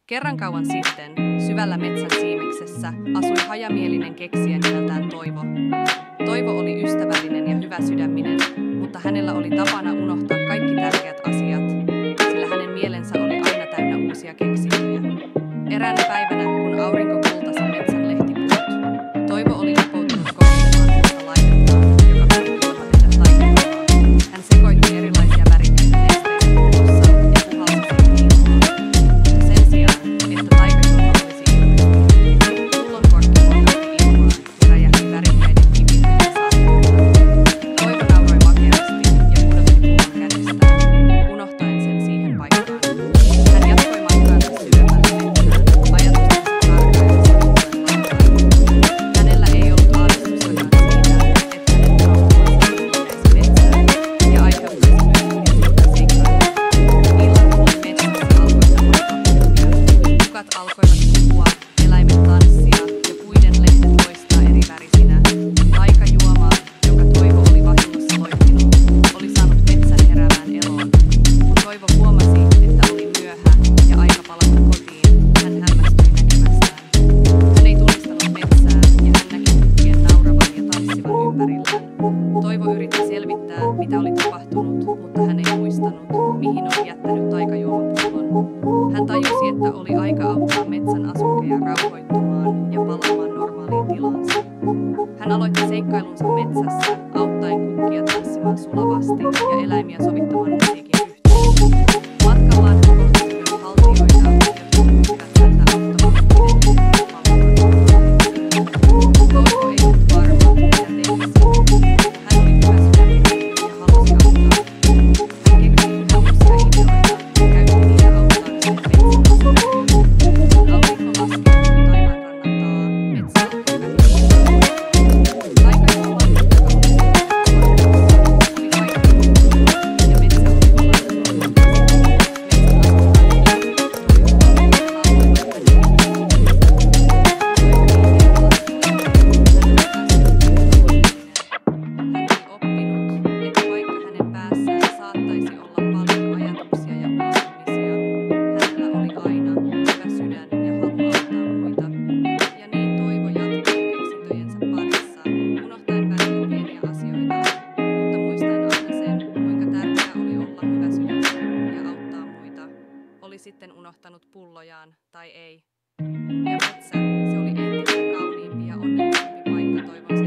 Kerran kauan sitten, syvällä metsän siimeksessä, asui hajamielinen keksijä nimeltään Toivo. Toivo oli ystävällinen ja hyväsydäminen, mutta hänellä oli tapana unohtaa kaikki tärkeät asiat, sillä hänen mielensä oli aina täynnä uusia keksintöjä. Eräänä päivänä, kun aurinko kultasi metsän lehtipuut, Toivo oli lopoutunut kokemaan uutta laitetta, joka kuuluu tehdä taikajuomaan. Hän sekoitti erilaisia värikkäitä nesteitä puussa ja puhalsi sen ilmaan. Mutta sen sijaan, että taikajuoma olisi ilmestynyt, pullonkorkki polkahti ilmaan ja räjähti värikkäiden kipinöiden saatteella. Toivo nauroi makeasti ja pudotti pullon kädestään, unohtaen sen siihen paikkaan. Hän jatkoi matkaansa syvemmälle metsään, ajatustensa karkaillessa puolen laidalla. Hänellä ei ollut aavistustakaan siitä, että hänen unohtumansa metsään ja aiheuttaisi myöhemmin suurta seikkailuja. Illan tullen metsässä alkoi tapahtua. Kukat alkoivat puhua, eläimet tanssia ja puiden lehdet loistaa eri värisinä. Taikajuoma, joka Toivo oli vahingossa loihtinut, oli saanut metsän heräämään eloon. Kun Toivo huomasi, että oli myöhä ja aika palata kotiin, hän hämmästyi näkemästään. Hän ei tunnistanut metsää ja hän näki kukkien nauravan ja tanssivan ympärillään. Toivo yritti selvittää, mitä oli tapahtunut, mutta hän ei muistanut, mihin oli jättänyt taikajuomapullon. Hän tajusi, että oli aika auttaa metsän asunkeja rauhoittumaan ja palaamaan normaaliin tilaansa. Hän aloitti seikkailunsa metsässä, auttaen kukkia tanssimaan sulavasti ja eläimiä sovittamaan musiikin yhteen. Matkallaan hän kohti myös haltioita, jotka pyysivät häntä auttamaan muiden ja palaamaan. Toivo ei ollut varma, mitä tekisi. Hän oli hyväsydäminen ja halusi auttaa. Hän keksi yhä uusia ideoita ja käytti niitä auttaakseen metsän asunkeja. Kun aurinko laskeutui taivaan rannalta, metsä alkoi vähittäin. Taikajuoma, joka oli oli kaikki ja metsä oli palannut. Metsän asukkaat hän oli oppinut, että vaikka hänen päässään saattaisi olla paljon ajatuksia ja unohtumisia, hänellä oli aina hyvä sydän ja halu auttaa muita. Ja niin Toivo jatkoi keksintöjensä parissa, unohtaen välillä pieniä asioita, mutta muistaen aina sen, kuinka tärkeää oli olla hyvä sydäminen ja auttaa muita, oli sitten unohtanut pullojaan tai ei. Ja metsä, se oli entistä kauniimpi ja onnellisempi paikka Toivon